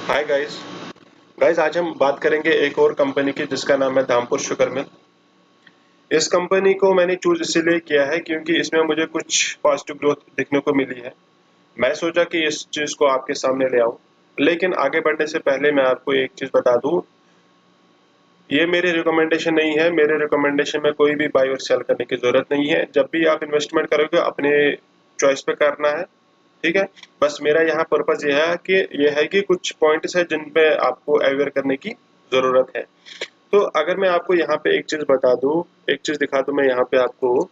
Hi guys. आज हम बात करेंगे एक और कंपनी की जिसका नाम है धामपुर शुगर मिल। इस कंपनी को मैंने चूज इसीलिए किया है क्योंकि इसमें मुझे कुछ पॉजिटिव ग्रोथ देखने को मिली है। मैं सोचा कि इस चीज को आपके सामने ले आऊं, लेकिन आगे बढ़ने से पहले मैं आपको एक चीज बता दूं। ये मेरे रिकमेंडेशन नहीं है। मेरे रिकमेंडेशन में कोई भी बाय और सेल करने की जरूरत नहीं है। जब भी आप इन्वेस्टमेंट करोगे अपने चॉइस पे करना है, ठीक है। बस मेरा यहाँ पर्पज यह है कि कुछ पॉइंट्स है जिन पे आपको अवेयर करने की जरूरत है। तो अगर मैं आपको यहाँ पे एक चीज बता दूं, एक चीज दिखा दूं मैं यहाँ पे आपको।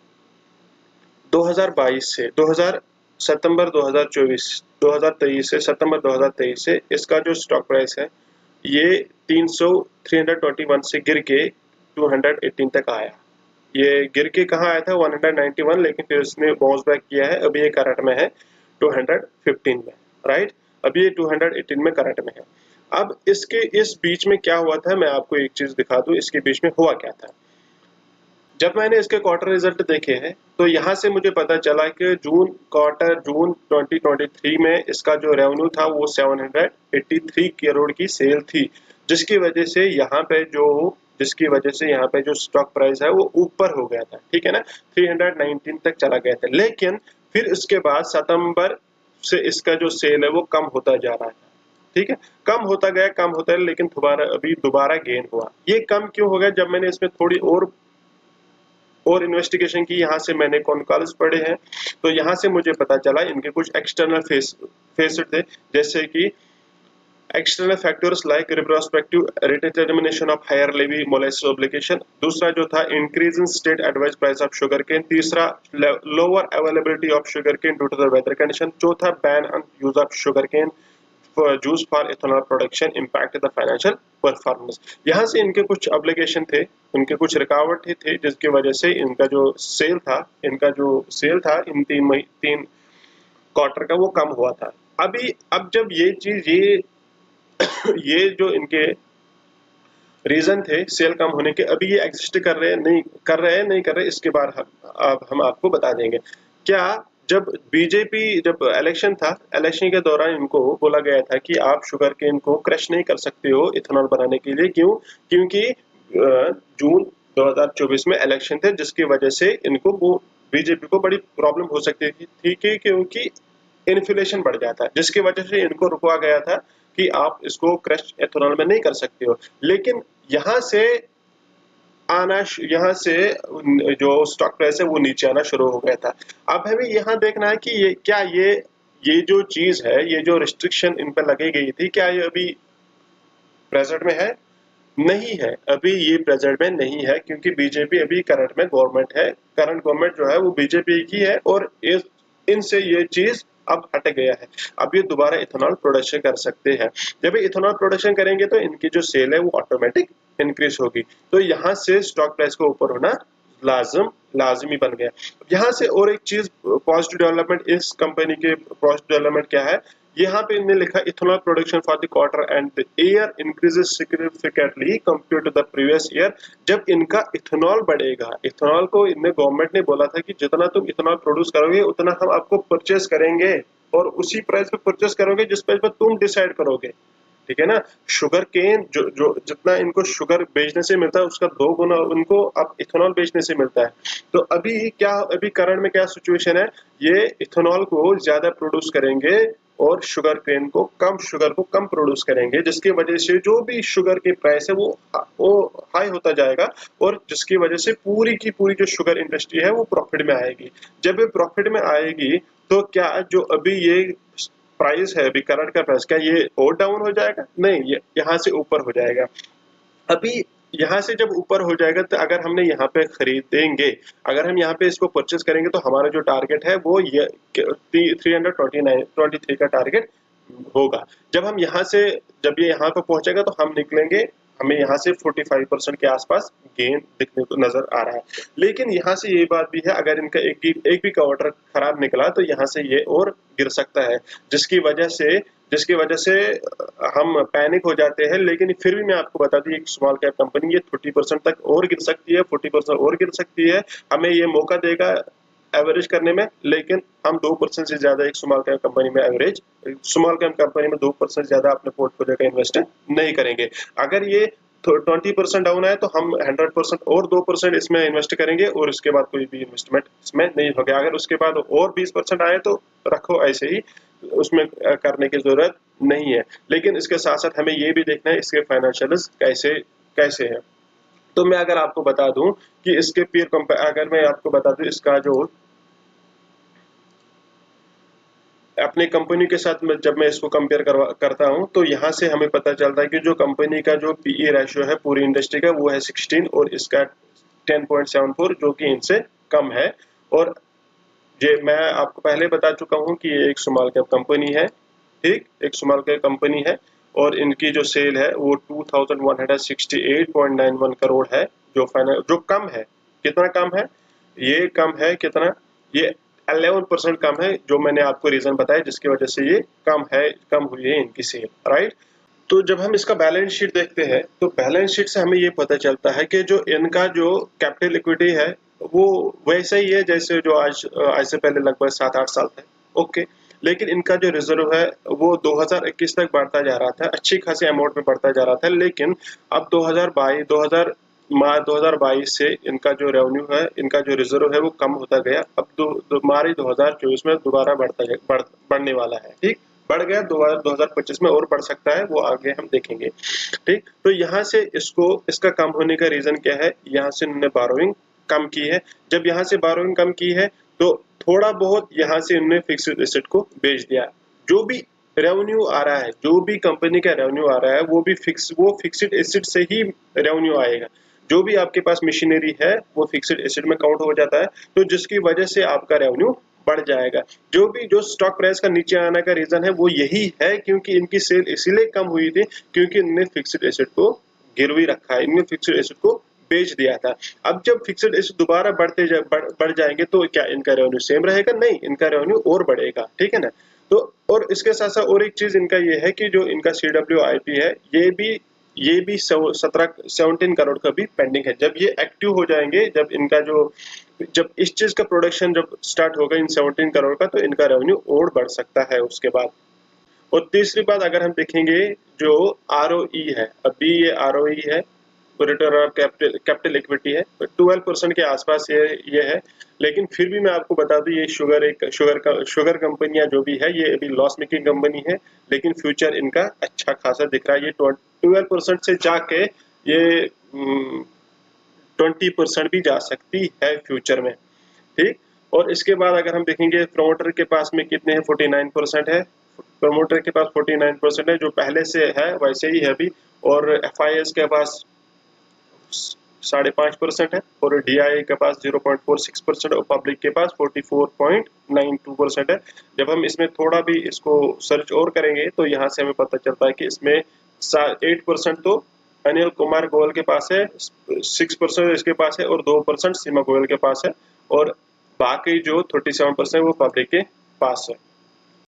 2022 से 2000 सितंबर 2024 2023 से सितंबर 2023 से इसका जो स्टॉक प्राइस है ये 321 से गिर के 218 तक आया। ये गिर के कहाँ आया था 191, लेकिन फिर उसने बाउंस बैक किया है। अभी ये करंट में है 215 में, राइट। अभी ये 218 में करंट में है। अब इसके इस बीच में क्या हुआ था, मैं आपको एक चीज दिखा दूं इसके बीच में हुआ क्या था। जब मैंने इसके क्वार्टर रिजल्ट देखे हैं तो यहाँ से मुझे पता चला कि जून 2023 में इसका जो रेवेन्यू था वो 783 करोड़ की सेल थी, जिसकी वजह से यहाँ पे जो स्टॉक प्राइस है वो ऊपर हो गया था, ठीक है ना। 319 तक चला गया था, लेकिन फिर उसके बाद सितंबर से इसका जो सेल है वो कम होता जा रहा है, ठीक है। कम होता है, लेकिन दोबारा गेन हुआ। ये कम क्यों हो गया? जब मैंने इसमें थोड़ी और इन्वेस्टिगेशन की, यहाँ से मैंने कौन कॉल्स पढ़े हैं, तो यहाँ से मुझे पता चला इनके कुछ एक्सटर्नल फेस थे, जैसे कि external factors like retrospective redetermination of higher levy molasses obligation. दूसरा जो था increase in state advised price of sugarcane. तीसरा lower availability of sugarcane due to the weather condition. चौथा ban on use of sugarcane juice for ethanol production impact the financial performance. यहाँ से इनके कुछ obligation थे, उनके कुछ record थे, जिसकी वजह से इनका जो सेल था इन तीन क्वार्टर का वो कम हुआ था। अब जब ये जो इनके रीजन थे सेल कम होने के, अभी ये एग्जिस्ट नहीं कर रहे, इसके बाद अब हम आपको बता देंगे। क्या जब इलेक्शन था, इलेक्शन के दौरान इनको बोला गया था कि आप शुगर केन को क्रश नहीं कर सकते हो इथेनॉल बनाने के लिए। क्यों? क्योंकि जून 2024 में इलेक्शन थे, जिसकी वजह से इनको वो बीजेपी को बड़ी प्रॉब्लम हो सकती थी कि क्योंकि इन्फ्लेशन बढ़ जाता है, जिसकी वजह से इनको रुकवा गया था कि आप इसको क्रश एथेनॉल में नहीं कर सकते हो। लेकिन यहाँ से जो स्टॉक प्राइस है वो नीचे आना शुरू हो गया था। अब हमें यहाँ देखना है कि ये जो चीज है, ये जो रिस्ट्रिक्शन इन पर लगाई गई थी, क्या ये अभी प्रेजेंट में है? नहीं है, अभी ये प्रेजेंट में नहीं है, क्योंकि बीजेपी अभी करंट में गवर्नमेंट है। करंट गवर्नमेंट जो है वो बीजेपी की है, और इनसे ये चीज अब हट गया है। अब ये दोबारा इथेनॉल प्रोडक्शन कर सकते हैं। जब ये इथेनॉल प्रोडक्शन करेंगे तो इनकी जो सेल है वो ऑटोमेटिक इंक्रीज होगी। तो यहाँ से स्टॉक प्राइस को ऊपर होना लाजमी बन गया। यहाँ से और एक चीज पॉजिटिव डेवलपमेंट, इस कंपनी के पॉजिटिव डेवलपमेंट क्या है, यहाँ पे इन्हें लिखा ethanol production for the quarter and the year increases significantly compare to the previous year. जब इनका इथेनॉल बढ़ेगा, इथेनॉल को इन्हें गवर्नमेंट ने बोला था कि जितना तुम इथेनॉल प्रोड्यूस करोगे उतना हम आपको परचेस करेंगे, और उसी प्राइस पे परचेस करोगे जिस प्राइस पे तुम डिसाइड करोगे, ठीक है ना। शुगर केन जो जितना इनको शुगर बेचने से मिलता है उसका 2 गुना उनको अब इथेनॉल बेचने से मिलता है। तो अभी करंट में क्या सिचुएशन है, ये इथेनॉल को ज्यादा प्रोड्यूस करेंगे और शुगर को कम प्रोड्यूस करेंगे, जिसकी वजह से जो भी शुगर की प्राइस है वो हाई होता जाएगा, और जिसकी वजह से पूरी की पूरी जो शुगर इंडस्ट्री है वो प्रॉफिट में आएगी। जब ये प्रॉफिट में आएगी तो क्या जो अभी ये प्राइस है, अभी करंट का प्राइस, क्या ये और डाउन हो जाएगा? नहीं, ये यहाँ से ऊपर हो जाएगा। अभी यहाँ से जब ऊपर हो जाएगा तो अगर हमने यहाँ पे खरीदेंगे, अगर हम यहाँ पे इसको परचेस करेंगे, तो हमारा जो टारगेट है वो ये 323 का टारगेट होगा। जब ये यहाँ पे पहुंचेगा तो हम निकलेंगे, हमें यहाँ से 45% के आसपास गेन दिखने को नजर आ रहा है। लेकिन यहाँ से ये बात भी है, अगर इनका एक भी क्वार्टर खराब निकला तो यहाँ से ये और गिर सकता है, जिसकी वजह से हम पैनिक हो जाते हैं। लेकिन फिर भी मैं आपको बता दूं, एक स्मॉल कैप कंपनी ये 30% तक और गिर सकती है, 40% और गिर सकती है। हमें ये मौका देगा एवरेज करने में, लेकिन हम 2% से ज्यादा एक स्मॉल कैप कंपनी में एवरेज स्मॉल कैप कंपनी में 2% ज्यादा अपने पोर्टफोलियो का इन्वेस्ट नहीं करेंगे। अगर ये 20% डाउन आए तो हम 100% और 2% इसमें इन्वेस्ट करेंगे और उसके बाद कोई भी इन्वेस्टमेंट इसमें नहीं होगा। अगर उसके बाद और 20% आए तो रखो ऐसे ही, उसमें करने की जरूरत नहीं है। लेकिन इसके साथ साथ हमें ये भी देखना है इसके फाइनेंशियल्स कैसे कैसे है। तो मैं अगर आपको बता दूं कि इसके अगर मैं आपको बता दूं इसका जो अपनी कंपनी के साथ जब मैं इसको कंपेयर करता हूं तो यहां से हमें पता चलता है कि जो कंपनी का जो पीई रेशियो है पूरी इंडस्ट्री का वो है 16 और इसका 10.74 जो कि इनसे कम है। और ये मैं आपको पहले बता चुका हूं कि ये एक स्मॉल कैप कंपनी है, ठीक, एक स्मॉल कैप कंपनी है और इनकी जो सेल है वो 2168.91 करोड़ है, जो कम है। कितना कम है? ये कम है कितना? ये 11% कम है, जो मैंने आपको रीजन बताया जिसकी वजह से ये कम हुई है इनकी सेल, राइट। तो जब हम इसका बैलेंस शीट देखते हैं तो बैलेंस शीट से हमें ये पता चलता है कि जो इनका जो कैपिटल इक्विटी है वो वैसा ही है जैसे जो आज से पहले लगभग 7-8 साल थे, ओके। लेकिन इनका जो रिजर्व है वो 2021 तक बढ़ता जा रहा था, अच्छी खासी अमाउंट में बढ़ता जा रहा था। लेकिन अब 2022 से इनका जो रेवेन्यू है, इनका जो रिजर्व है वो कम होता गया। अब मार्च 2024 में दोबारा बढ़ने वाला है, ठीक, बढ़ गया 2025 में और बढ़ सकता है, वो आगे हम देखेंगे, ठीक। तो यहाँ से इसका कम होने का रीजन क्या है? यहाँ से इन्होंने बारोइंग कम की है। जब यहाँ से बारोइंग कम की है तो थोड़ा बहुत यहाँ से इन्होंने फिक्स्ड एसेट को बेच दिया। जो भी रेवेन्यू आ रहा है, जो भी कंपनी का रेवेन्यू आ रहा है वो फिक्स्ड एसेट से ही रेवेन्यू आएगा। जो भी आपके पास मशीनरी है वो फिक्स्ड एसेट में काउंट हो जाता है, तो जिसकी वजह से आपका रेवेन्यू बढ़ जाएगा। जो स्टॉक प्राइस का नीचे आने का रीजन है वो यही है, क्योंकि इनकी सेल इसीलिए कम हुई थी क्योंकि इन्होंने फिक्स्ड एसेट को गिरवी रखा है, इन्होंने फिक्स्ड एसेट को बेच दिया था। अब जब फिक्स्ड एसेट दोबारा बढ़ जाएंगे तो क्या इनका रेवेन्यू सेम रहेगा? नहीं, इनका रेवेन्यू और बढ़ेगा, ठीक है ना। तो और इसके साथ साथ और एक चीज इनका ये है कि जो इनका CWIP है ये भी 17 करोड़ का भी पेंडिंग है। जब ये एक्टिव हो जाएंगे, जब इस चीज का प्रोडक्शन जब स्टार्ट होगा इन 17 करोड़ का, तो इनका रेवेन्यू और बढ़ सकता है उसके बाद। और तीसरी बात अगर हम देखेंगे जो ROE है, अभी ये ROE है, रिटर्न ऑन कैपिटल इक्विटी है, 12% के आसपास ये है। लेकिन फिर भी मैं आपको बता दूं ये शुगर कंपनियां जो भी है ये अभी लॉस मेकिंग कंपनी है, लेकिन फ्यूचर इनका अच्छा खासा दिख रहा है। ये 12% से जाके ये 20% भी जा सकती है फ्यूचर में, ठीक। और इसके बाद अगर हम देखेंगे प्रमोटर के पास में कितने हैं, 49% है। प्रमोटर के पास 49% है, जो पहले से है वैसे ही है अभी। और FIS के पास 5.5% है और DIA के पास 0.46% और पब्लिक के पास 44.92% है। जब हम इसमें थोड़ा भी इसको सर्च और करेंगे तो यहाँ से हमें पता चलता है कि इसमें 8% तो अनिल कुमार गोयल के पास है, 6% इसके पास है और 2% सीमा गोयल के पास है, और बाकी जो 37% वो पब्लिक के पास है।